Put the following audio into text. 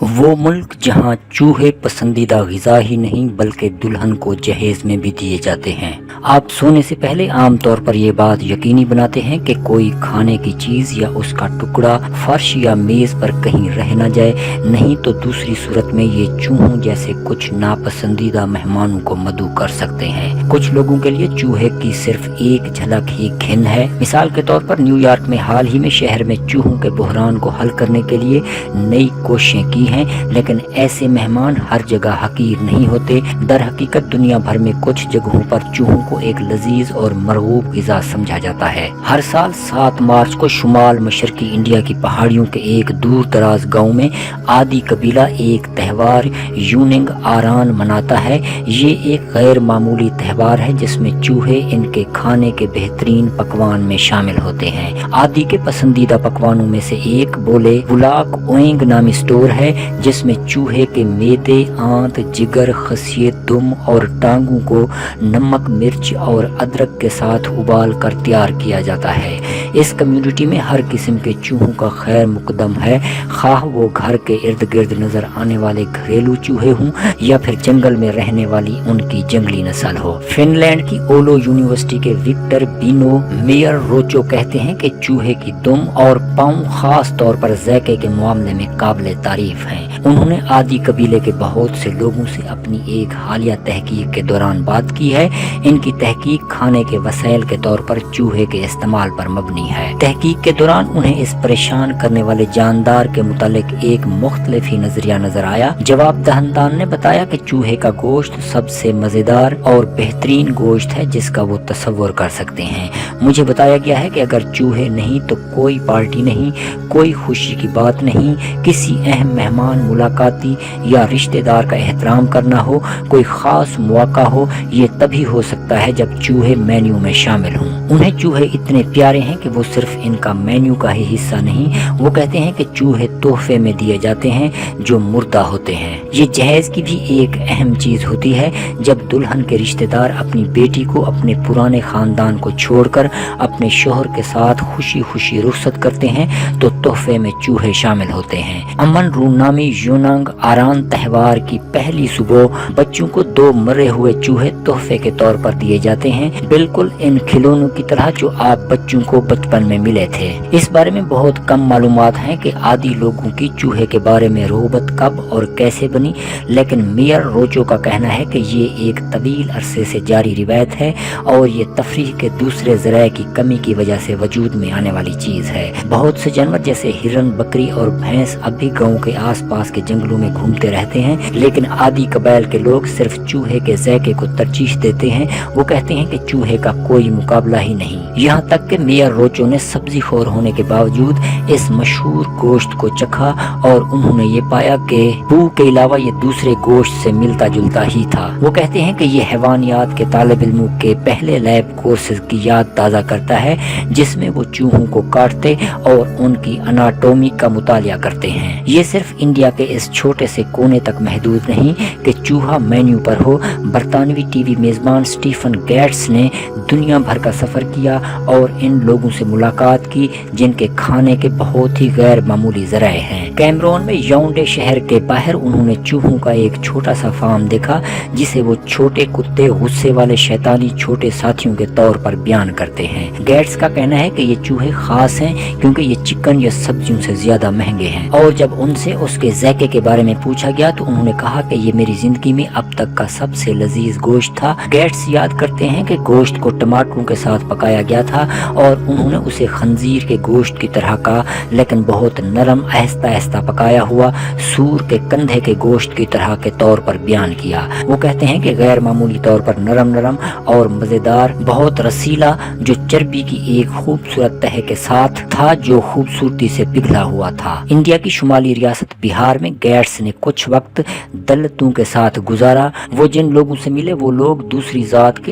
وہ ملک جہاں چوہے پسندیدہ غذا ہی نہیں بلکہ دلہن کو جہیز میں بھی دیے جاتے ہیں۔ آپ سونے سے پہلے عام طور پر یہ بات یقینی بناتے ہیں کہ کوئی کھانے کی چیز یا اس کا ٹکڑا فرش یا میز پر کہیں رہ نہ جائے، نہیں تو دوسری صورت میں یہ چوہوں جیسے کچھ ناپسندیدہ مہمانوں کو مدعو کر سکتے ہیں۔ کچھ لوگوں کے لیے چوہے کی صرف ایک جھلک ہی گھن ہے۔ مثال کے طور پر نیو یارک میں حال ہی میں شہر میں چوہوں کے بحران کو حل کرنے کے لیے نئی کوششیں کی ہیں، لیکن ایسے مہمان ہر جگہ حقیر نہیں ہوتے۔ در حقیقت دنیا بھر میں کچھ جگہوں پر چوہوں کو ایک لذیذ اور مرغوب غذا سمجھا جاتا ہے۔ ہر سال 7 مارچ کو شمال مشرقی انڈیا کی پہاڑیوں کے ایک دور دراز گاؤں میں آدی قبیلہ ایک تہوار یوننگ آران مناتا ہے۔ یہ ایک غیر معمولی تہوار ہے جس میں چوہے ان کے کھانے کے بہترین پکوان میں شامل ہوتے ہیں۔ آدی کے پسندیدہ پکوانوں میں سے ایک بولے ولاک اوئنگ نامی سٹور ہے، جس میں چوہے کے میدے، آنت، جگر، خصیے، دم اور ٹانگوں کو نمک، مرچ اور ادرک کے ساتھ ابال کر تیار کیا جاتا ہے۔ اس کمیونٹی میں ہر قسم کے چوہوں کا خیر مقدم ہے، خواہ وہ گھر کے ارد گرد نظر آنے والے گھریلو چوہے ہوں یا پھر جنگل میں رہنے والی ان کی جنگلی نسل ہو۔ فن لینڈ کی اولو یونیورسٹی کے وکٹر بینو میئر روچو کہتے ہیں کہ چوہے کی دم اور پاؤں خاص طور پر ذائقے کے معاملے میں قابل تعریف ہیں۔ انہوں نے آدی قبیلے کے بہت سے لوگوں سے اپنی ایک حالیہ تحقیق کے دوران بات کی ہے۔ ان کی تحقیق کھانے کے وسائل کے طور پر چوہے کے استعمال پر مبنی ہے۔ تحقیق کے دوران انہیں اس پریشان کرنے والے جاندار کے متعلق ایک مختلف ہی نظریہ نظر آیا۔ جواب دہندگان نے بتایا کہ چوہے کا گوشت سب سے مزیدار اور بہترین گوشت ہے جس کا وہ تصور کر سکتے ہیں۔ مجھے بتایا گیا ہے کہ اگر چوہے نہیں تو کوئی پارٹی نہیں، کوئی خوشی کی بات نہیں، کسی اہم مہمان ملاقاتی یا رشتہ دار کا احترام کرنا ہو، کوئی خاص مواقع ہو، یہ تبھی ہو سکتا ہے جب چوہے مینیو میں شامل ہوں۔ انہیں چوہے اتنے پیارے ہیں کہ وہ صرف ان کا مینیو کا ہی حصہ نہیں، وہ کہتے ہیں کہ چوہے تحفے میں دیے جاتے ہیں جو مردہ ہوتے ہیں۔ یہ جہیز کی بھی ایک اہم چیز ہوتی ہے۔ جب دلہن کے رشتہ دار اپنی بیٹی کو اپنے پرانے خاندان کو چھوڑ کر اپنے شوہر کے ساتھ خوشی خوشی رخصت کرتے ہیں تو تحفے میں چوہے شامل ہوتے ہیں۔ امن رون نامی یوننگ آران تہوار کی پہلی صبح بچوں کو 2 مرے ہوئے چوہے تحفے کے طور پر دیے جاتے ہیں، بالکل ان کھلونوں کی طرح جو آپ بچوں کو بچپن میں ملے تھے۔ اس بارے میں بہت کم معلومات ہیں کہ آدی لوگوں کی چوہے کے بارے میں رغبت کب اور کیسے بنی، لیکن میئر روچو کا کہنا ہے کہ یہ ایک طویل عرصے سے جاری روایت ہے اور یہ تفریح کے دوسرے ذرائع کی کمی کی وجہ سے وجود میں آنے والی چیز ہے۔ بہت سے جانور جیسے ہرن، بکری اور بھینس اب بھی گاؤں کے آس پاس کے جنگلوں میں گھومتے رہتے ہیں، لیکن آدی قبائل کے لوگ صرف چوہے کے ذائقے کو ترجیح دیتے ہیں۔ وہ کہتے ہیں کہ چوہے کا کوئی مقابلہ ہی نہیں۔ یہاں تک کہ میئر روچو نے سبزی خور ہونے کے باوجود اس مشہور گوشت کو چکھا اور انہوں نے یہ پایا کہ بو کے علاوہ یہ دوسرے گوشت سے ملتا جلتا ہی تھا۔ وہ کہتے ہیں کہ یہ حیوانیات کے طالب علموں کے پہلے لیب کورسز کی یاد تازہ کرتا ہے جس میں وہ چوہوں کو کاٹتے اور ان کی اناٹومی کا مطالعہ کرتے ہیں۔ یہ صرف انڈیا کے اس چھوٹے سے کونے تک محدود نہیں کہ چوہا مینیو پر ہو۔ برطانوی ٹی وی میزبان سٹیفن گیٹس نے دنیا بھر کا سفر کیا اور ان لوگوں سے ملاقات کی جن کے کھانے کے بہت ہی غیر معمولی ذرائع ہیں۔ کیمرون میں یاؤنڈے شہر کے باہر انہوں نے چوہوں کا ایک چھوٹا سا فارم دیکھا جسے وہ چھوٹے کتے غصے والے شیطانی چھوٹے ساتھیوں کے طور پر بیان کرتے ہیں۔ گیٹس کا کہنا ہے کہ یہ چوہے خاص ہیں کیونکہ یہ چکن یا سبزیوں سے زیادہ مہنگے ہیں، اور جب ان سے اس کے ذائقے کے بارے میں پوچھا گیا تو انہوں نے کہا کہ یہ میری زندگی میں اب تک کا سب سے لذیذ گوشت تھا۔ گیٹس یاد کرتے ہیں کہ گوشت کو ٹماٹروں کے ساتھ پکایا گیا تھا اور انہوں نے اسے خنزیر کے گوشت کی طرح کا لیکن بہت نرم، آہستہ آہستہ پکایا ہوا سور کے کندھے کے گوشت کی طرح کے طور پر بیان کیا۔ وہ کہتے ہیں کہ غیر معمولی طور پر نرم اور مزیدار، بہت رسیلا، جو چربی کی ایک خوبصورت تہہ کے ساتھ تھا جو خوبصورتی سے پگھلا ہوا تھا۔ انڈیا کی شمالی ریاست بہار میں گیٹس نے کچھ وقت دلتوں کے ساتھ گزارا۔ وہ جن لوگوں سے ملے وہ لوگ دوسری ذات کے